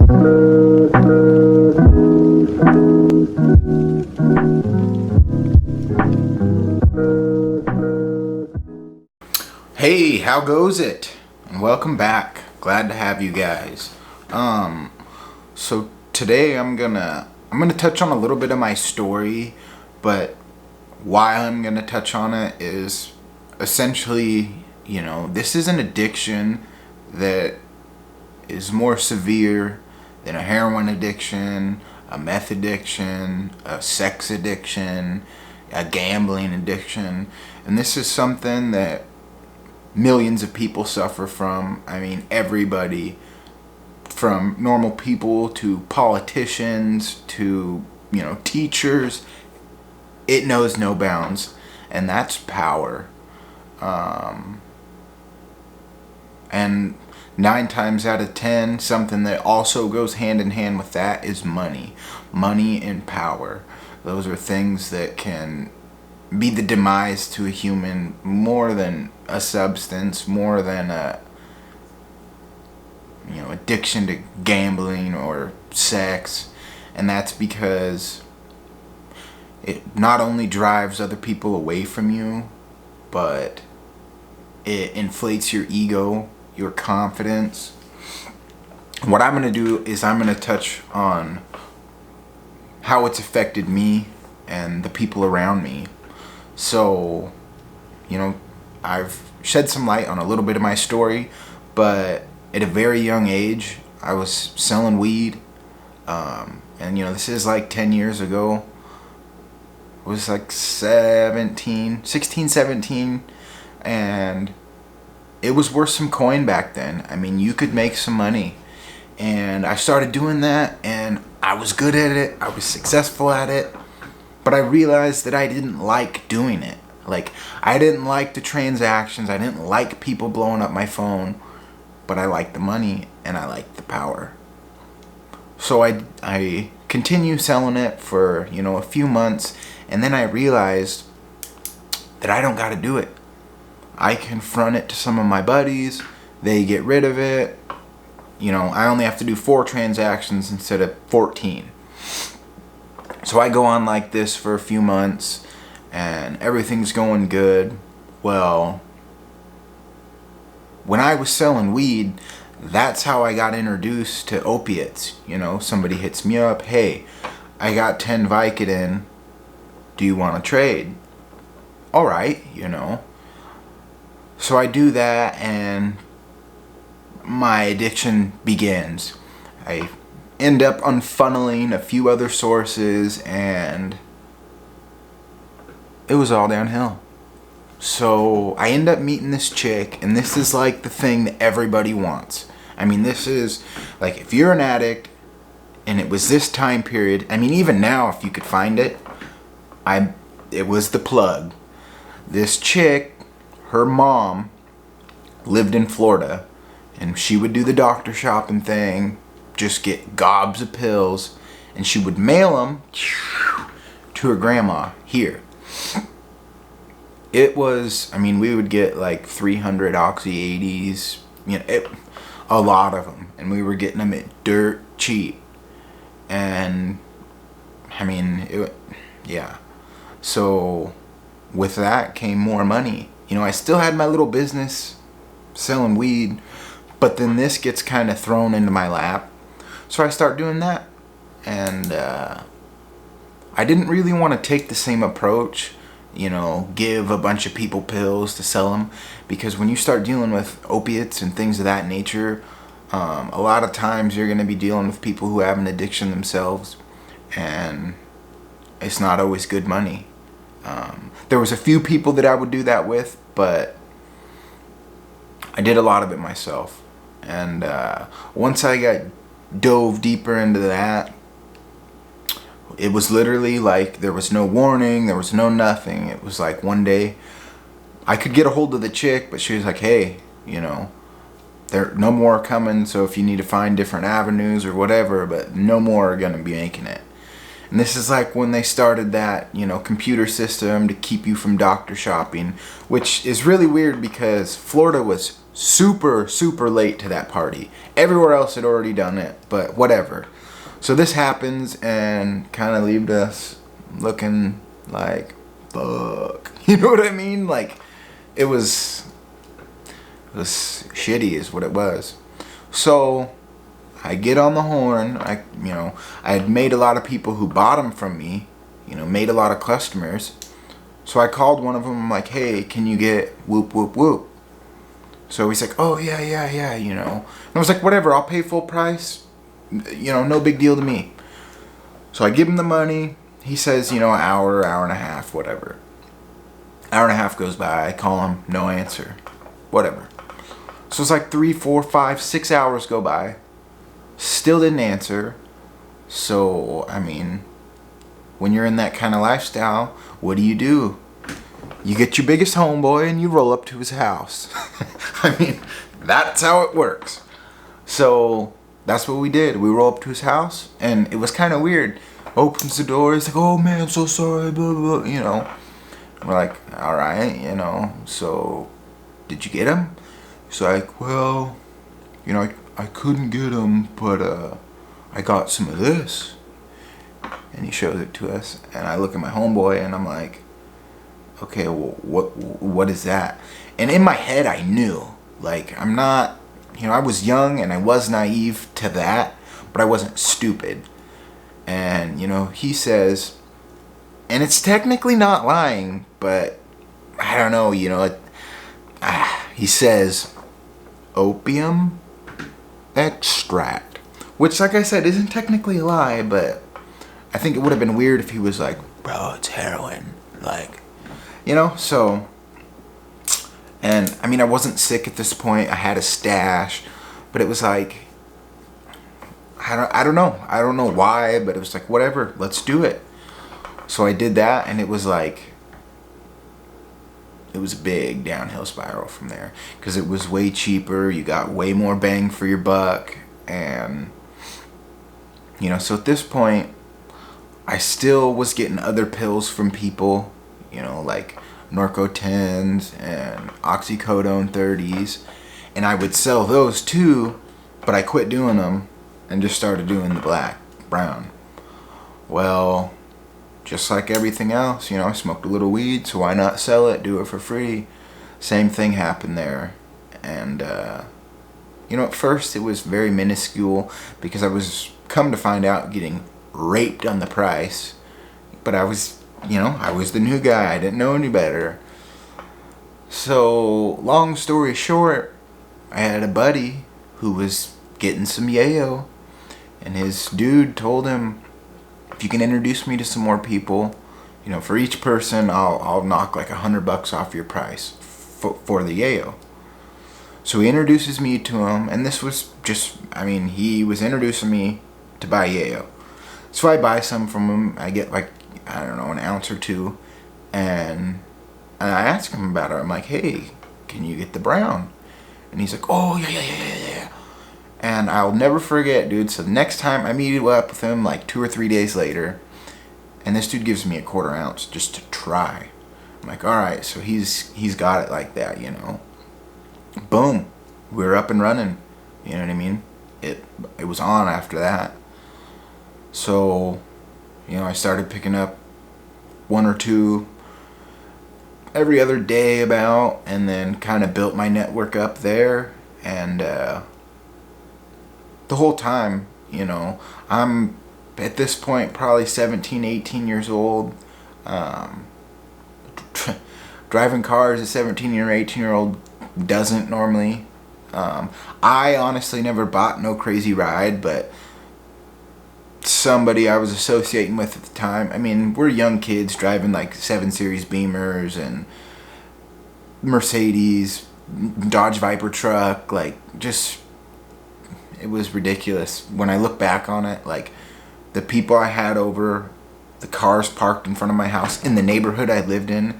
Hey, how goes it? And welcome back. Glad to have you guys. So today I'm gonna touch on a little bit of my story, but why I'm gonna touch on it is essentially, this is an addiction that is more severe than a heroin addiction, a meth addiction, a sex addiction, a gambling addiction, and this is something that millions of people suffer from. I mean, everybody, from normal people to politicians to, teachers. It knows no bounds, and that's power. And 9 times out of 10, something that also goes hand in hand with that is money. Money and power. Those are things that can be the demise to a human more than a substance, more than a addiction to gambling or sex. And that's because it not only drives other people away from you, but it inflates your ego, your confidence. What I'm going to do is I'm going to touch on how it's affected me and the people around me. So, I've shed some light on a little bit of my story, but at a very young age, I was selling weed. And this is like 10 years ago. I was like 16, 17, and it was worth some coin back then. I mean, you could make some money. And I started doing that, and I was good at it. I was successful at it. But I realized that I didn't like doing it. Like, I didn't like the transactions. I didn't like people blowing up my phone. But I liked the money, and I liked the power. So I continued selling it for, a few months. And then I realized that I don't got to do it. I confront it to some of my buddies. They get rid of it. I only have to do 4 transactions instead of 14. So I go on like this for a few months, and everything's going good. Well, when I was selling weed, that's how I got introduced to opiates. Somebody hits me up, hey, I got 10 Vicodin. Do you want to trade? All right, So I do that, and my addiction begins. I end up unfunneling a few other sources, and it was all downhill. So I end up meeting this chick, and this is like the thing that everybody wants. I mean, this is like, if you're an addict and it was this time period, I mean, even now, if you could find it, it was the plug. This chick, her mom lived in Florida, and she would do the doctor shopping thing, just get gobs of pills, and she would mail them to her grandma here. It was, we would get like 300 Oxy 80s, a lot of them, and we were getting them at dirt cheap. And yeah. So with that came more money. I still had my little business selling weed, but then this gets kind of thrown into my lap. So I start doing that. And I didn't really want to take the same approach, give a bunch of people pills to sell them. Because when you start dealing with opiates and things of that nature, a lot of times you're going to be dealing with people who have an addiction themselves. And it's not always good money. There was a few people that I would do that with, but I did a lot of it myself. And once I got dove deeper into that, it was literally like there was no warning, there was no nothing. It was like one day I could get a hold of the chick, but she was like, hey, there no more coming, so if you need to find different avenues or whatever, but no more are gonna be making it. And this is like when they started that, computer system to keep you from doctor shopping, which is really weird because Florida was super, super late to that party. Everywhere else had already done it, but whatever. So this happens and kind of leaves us looking like, fuck. You know what I mean? Like, it was shitty is what it was. So I get on the horn. I had made a lot of people who bought them from me, made a lot of customers. So I called one of them. I'm like, hey, can you get whoop, whoop, whoop? So he's like, oh, yeah. And I was like, whatever, I'll pay full price. No big deal to me. So I give him the money. He says, hour and a half, whatever. Hour and a half goes by. I call him, no answer. Whatever. So it's like 3, 4, 5, 6 hours go by. Still didn't answer. So, when you're in that kind of lifestyle, what do? You get your biggest homeboy and you roll up to his house. That's how it works. So that's what we did. We roll up to his house and it was kind of weird. Opens the door. He's like, oh man, I'm so sorry. Blah, blah, blah. We're like, all right, so did you get him? He's like, well, I couldn't get him, but I got some of this. And he shows it to us. And I look at my homeboy and I'm like, okay, well, what is that? And in my head, I knew. Like, I'm not, I was young and I was naive to that, but I wasn't stupid. And, he says, and it's technically not lying, but I don't know, he says, opium extract. Which, like I said, isn't technically a lie, but I think it would have been weird if he was like, bro, it's heroin. Like, so. And, I wasn't sick at this point. I had a stash. But it was like, I don't know. I don't know why, but it was like, whatever, let's do it. So I did that, and it was like, it was a big downhill spiral from there. Because it was way cheaper. You got way more bang for your buck. And, so at this point, I still was getting other pills from people, like Norco-10s and Oxycodone 30s. And I would sell those too, but I quit doing them and just started doing the brown. Well, just like everything else, I smoked a little weed, so why not sell it, do it for free? Same thing happened there. And, at first it was very minuscule because I was, come to find out, getting raped on the price. But I was, I was the new guy. I didn't know any better. So, long story short, I had a buddy who was getting some yayo. And his dude told him, if you can introduce me to some more people, for each person, I'll knock like $100 off your price for the yayo. So he introduces me to him, and this was just, he was introducing me to buy yayo. So I buy some from him. I get like, I don't know, an ounce or two. And I ask him about it. I'm like, hey, can you get the brown? And he's like, oh, yeah. And I'll never forget, dude. So the next time I meet up with him, like 2 or 3 days later, and this dude gives me a 1/4 ounce just to try. I'm like, all right, so he's got it like that, Boom, we're up and running. You know what I mean? It was on after that. So, I started picking up 1 or 2 every other day about, and then kind of built my network up there. And the whole time, I'm at this point probably 17, 18 years old. Driving cars a 17 or 18-year-old doesn't normally. I honestly never bought no crazy ride, but somebody I was associating with at the time, we're young kids driving like 7 Series Beamers and Mercedes, Dodge Viper truck, like just, it was ridiculous. When I look back on it, like the people I had over, the cars parked in front of my house in the neighborhood I lived in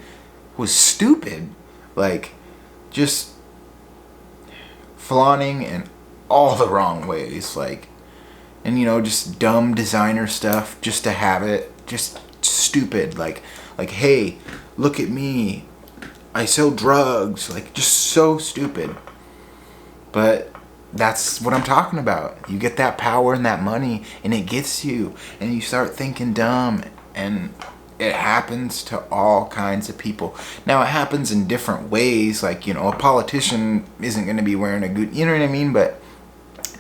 was stupid. Like, just flaunting in all the wrong ways, like, and just dumb designer stuff just to have it, just stupid, like look at me, I sell drugs, like just so stupid. But that's what I'm talking about. You get that power and that money, and it gets you, and you start thinking dumb, and it happens to all kinds of people. Now, it happens in different ways. Like, a politician isn't going to be wearing a good, you know what I mean? But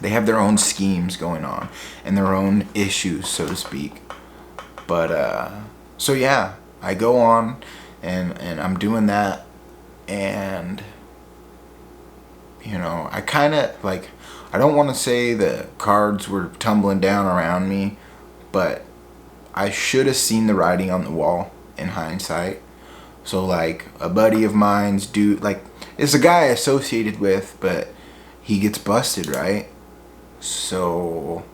they have their own schemes going on and their own issues, so to speak. But, so yeah, I go on and I'm doing that, and I kind of like, I don't want to say the cards were tumbling down around me, but I should have seen the writing on the wall in hindsight. So like, a buddy of mine's dude, like, it's a guy I associated with, but he gets busted, right? So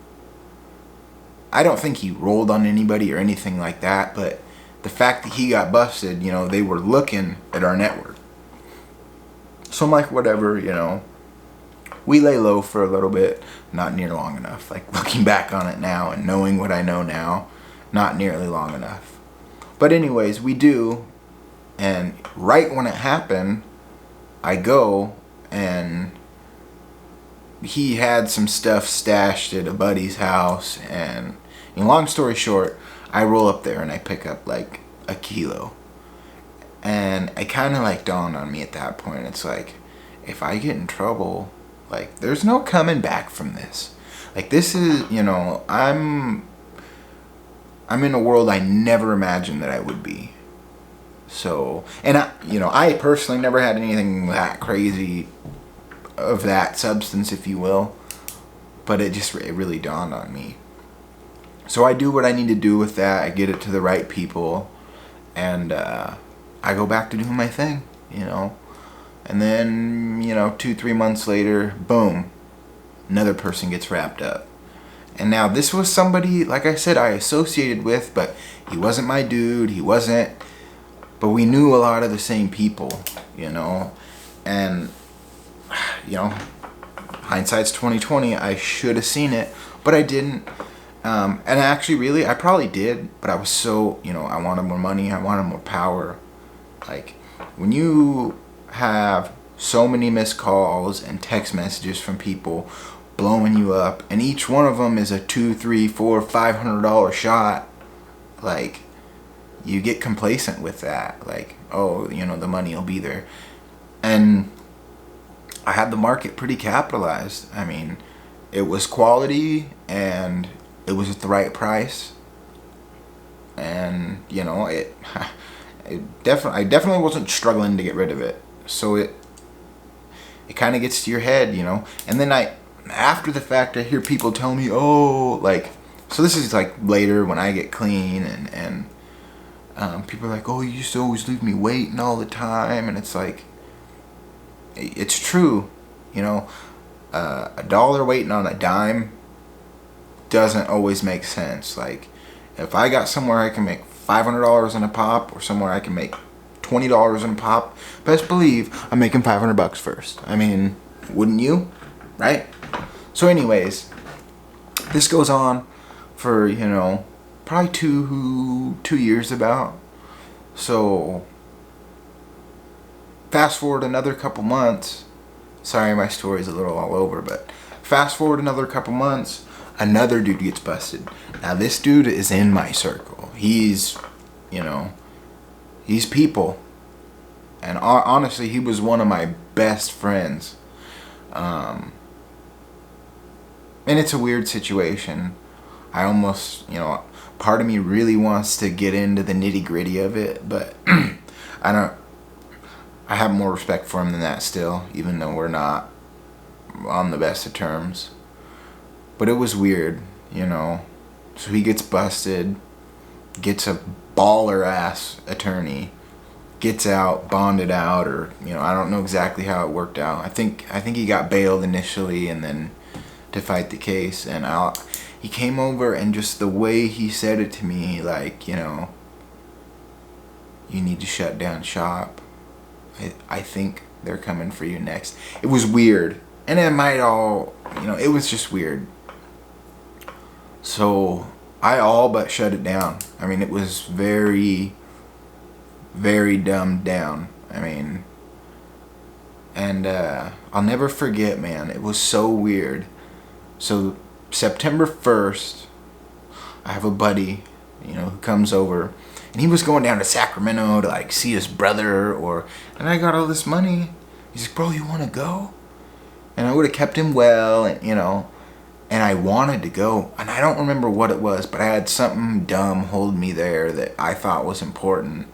I don't think he rolled on anybody or anything like that, but the fact that he got busted, they were looking at our network. So I'm like, whatever, we lay low for a little bit, not near long enough. Like, looking back on it now and knowing what I know now, not nearly long enough. But anyways, we do, and right when it happened, I go, and he had some stuff stashed at a buddy's house, and long story short, I roll up there and I pick up like a kilo. And it kind of like dawned on me at that point. It's like, if I get in trouble, like, there's no coming back from this. Like, this is, I'm in a world I never imagined that I would be. So, and I personally never had anything that crazy of that substance, if you will. But it really dawned on me. So I do what I need to do with that. I get it to the right people, and I go back to doing my thing, And then, 2-3 months later, boom, another person gets wrapped up. And now this was somebody, like I said, I associated with, but he wasn't my dude. But we knew a lot of the same people, And, hindsight's 2020. I should have seen it, but I didn't. And actually, really, I probably did, but I was so, I wanted more money. I wanted more power. Like, when you have so many missed calls and text messages from people blowing you up, and each one of them is a $200, $300, $400, $500 shot, like, you get complacent with that. Like, oh, the money will be there. And I had the market pretty capitalized. I mean, it was quality, and it was at the right price. And, I definitely wasn't struggling to get rid of it. So it kind of gets to your head, And then after the fact, I hear people tell me, oh, like, so this is like later when I get clean, and people are like, oh, you used to always leave me waiting all the time. And it's like, it's true, a dollar waiting on a dime doesn't always make sense. Like, if I got somewhere I can make $500 in a pop, or somewhere I can make $20 in a pop, best believe I'm making $500 first. I mean, wouldn't you? Right? So anyways, this goes on for, probably two years about. So fast forward another couple months. Sorry, my story's a little all over, but fast forward another couple months, another dude gets busted. Now, this dude is in my circle. He's, he's people. And honestly, he was one of my best friends. And it's a weird situation. I almost, part of me really wants to get into the nitty gritty of it, but I have more respect for him than that still, even though we're not on the best of terms. But it was weird, So he gets busted, gets a baller ass attorney, gets out, bonded out, or I don't know exactly how it worked out. I think he got bailed initially, and then to fight the case. And he came over, and just the way he said it to me, like, you need to shut down shop. I think they're coming for you next. It was weird, and it might all, it was just weird. So I all but shut it down. I mean, it was very, very dumbed down. I mean, And I'll never forget, man. It was so weird. So September 1st, I have a buddy, who comes over, and he was going down to Sacramento to like see his brother, and I got all this money. He's like, bro, you want to go? And I would have kept him well, and I wanted to go, and I don't remember what it was, but I had something dumb hold me there that I thought was important.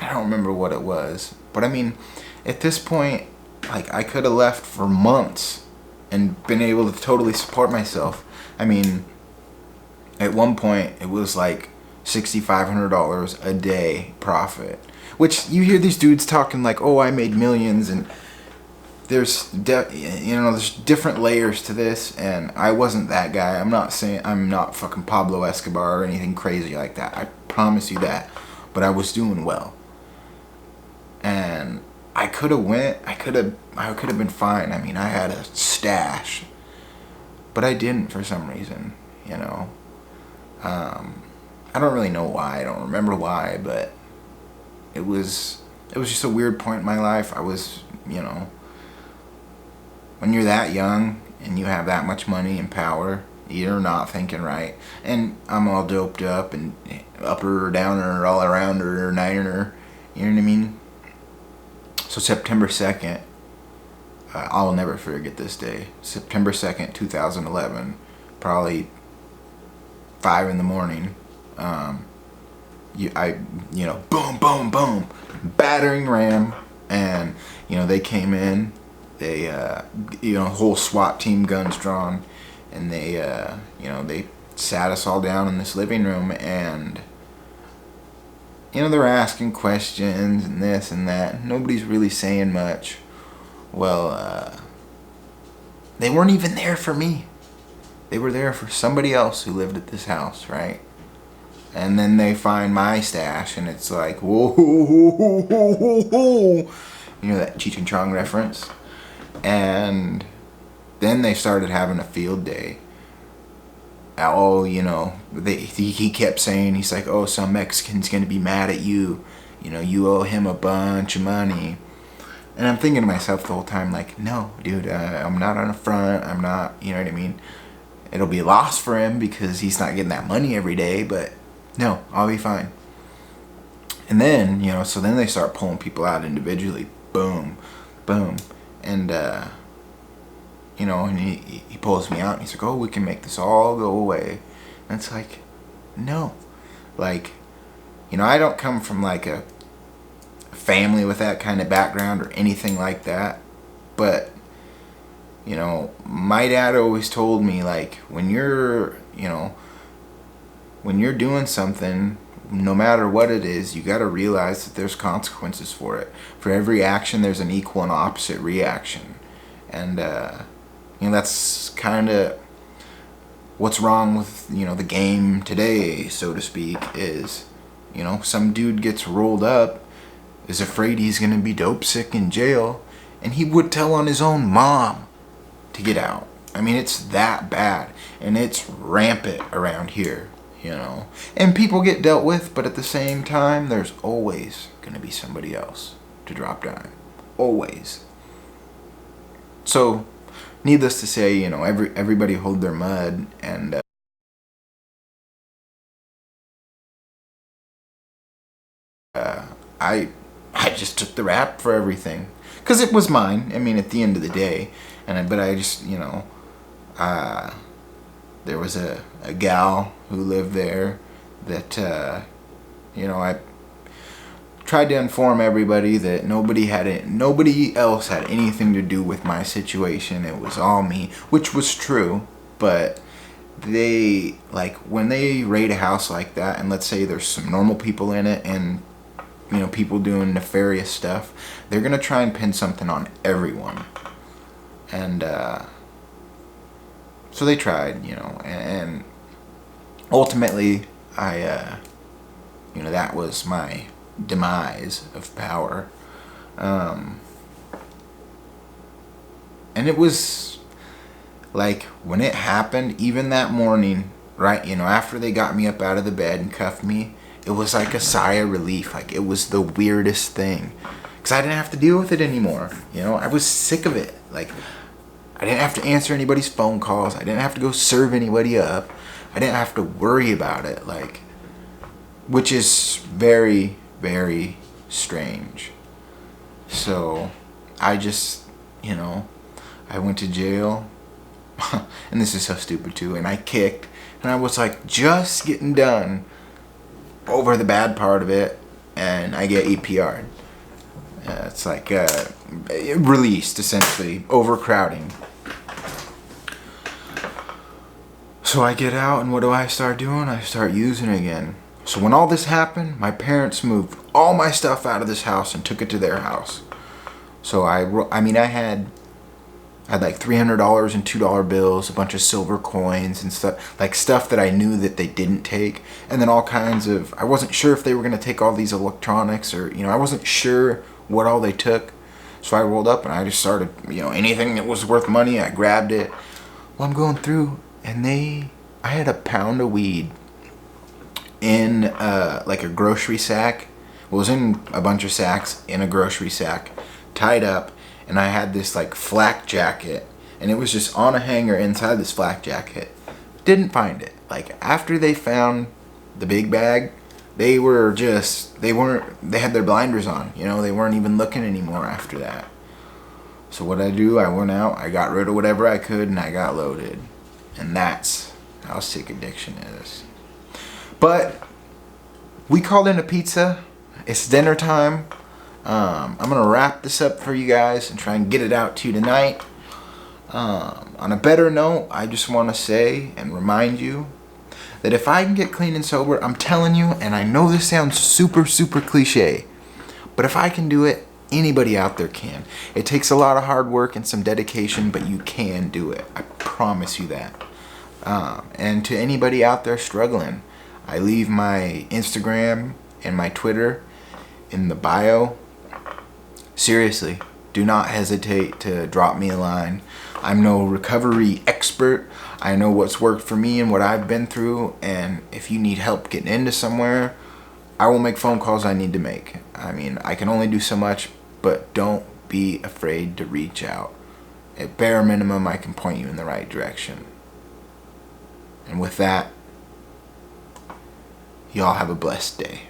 I don't remember what it was, but I mean, at this point, like, I could have left for months and been able to totally support myself. I mean, at one point, it was like $6,500 a day profit, which you hear these dudes talking like, oh, I made millions, and there's different layers to this, and I wasn't that guy. I'm not saying I'm not fucking Pablo Escobar or anything crazy like that. I promise you that. But I was doing well. And I could have been fine. I mean, I had a stash, but I didn't for some reason, I don't really know why. I don't remember why, but it was just a weird point in my life. I was, when you're that young and you have that much money and power, you're not thinking right. And I'm all doped up and upper or downer or all around or niner, you know what I mean? So September 2nd, I'll never forget this day. September 2nd, 2011, probably 5 in the morning. Boom, boom, boom, battering ram, and they came in. They, whole SWAT team, guns drawn, and they sat us all down in this living room, and they're asking questions and this and that. Nobody's really saying much. Well, they weren't even there for me. They were there for somebody else who lived at this house, right? And then they find my stash, and it's like, whoa, whoa, whoa, whoa, whoa. That Cheech and Chong reference? And then they started having a field day. Oh, he kept saying, he's like, oh, some Mexican's gonna be mad at you. You owe him a bunch of money. And I'm thinking to myself the whole time, like, no, dude, I'm not on a front. I'm not, you know what I mean? It'll be a loss for him because he's not getting that money every day, but no, I'll be fine. And then, so then they start pulling people out individually. Boom, boom. And, and he pulls me out, and he's like, oh, we can make this all go away. And it's like, no. Like, I don't come from like a family with that kind of background or anything like that. But, my dad always told me, like, when you're doing something, no matter what it is, you got to realize that there's consequences for it. For every action, there's an equal and opposite reaction. And, that's kind of what's wrong with, the game today, so to speak, is, some dude gets rolled up, is afraid he's going to be dope sick in jail, and he would tell on his own mom to get out. I mean, it's that bad, and it's rampant around here, And people get dealt with, but at the same time, there's always going to be somebody else to drop down. Always. So, needless to say, everybody hold their mud, and I just took the rap for everything, because it was mine. I mean, at the end of the day, but I just, there was a gal who lived there that, I tried to inform everybody that nobody else had anything to do with my situation. It was all me, which was true. But they, like, when they raid a house like that, and let's say there's some normal people in it, and people doing nefarious stuff, they're gonna try and pin something on everyone. And so they tried, and ultimately I that was my demise of power. And it was like, when it happened, even that morning, right, after they got me up out of the bed and cuffed me, it was like a sigh of relief. Like, it was the weirdest thing, because I didn't have to deal with it anymore. You know, I was sick of it. Like, I didn't have to answer anybody's phone calls. I didn't have to go serve anybody up. I didn't have to worry about it. Like, which is very, very strange. So I just, you know, I went to jail. And this is so stupid too. And I kicked. And I was like just getting done over the bad part of it. And I get EPR'd. It's like released, essentially. Overcrowding. So I get out, and what do I start doing? I start using it again. So when all this happened, my parents moved all my stuff out of this house and took it to their house. So I had like $300 in $2 bills, a bunch of silver coins and stuff, like stuff that I knew that they didn't take, and then all kinds of, I wasn't sure if they were going to take all these electronics, or, you know, I wasn't sure what all they took. So I rolled up and I just started, you know, anything that was worth money, I grabbed it. Well, I'm going through, and I had a pound of weed in like a grocery sack. Well, it was in a bunch of sacks in a grocery sack, tied up, and I had this like flak jacket, and it was just on a hanger inside this flak jacket. Didn't find it. Like, after they found the big bag, they had their blinders on, you know, they weren't even looking anymore after that. So what I do, I went out, I got rid of whatever I could, and I got loaded. And that's how sick addiction is. But we called in a pizza. It's dinner time. I'm gonna wrap this up for you guys and try and get it out to you tonight. On a better note, I just want to say and remind you that if I can get clean and sober, I'm telling you, and I know this sounds super, super cliche, but if I can do it, anybody out there can. It takes a lot of hard work and some dedication, but you can do it. I promise you that. And to anybody out there struggling, I leave my Instagram and my Twitter in the bio. Seriously, do not hesitate to drop me a line. I'm no recovery expert. I know what's worked for me and what I've been through, and if you need help getting into somewhere, I will make phone calls I need to make. I mean, I can only do so much, but don't be afraid to reach out. At bare minimum, I can point you in the right direction. And with that, y'all have a blessed day.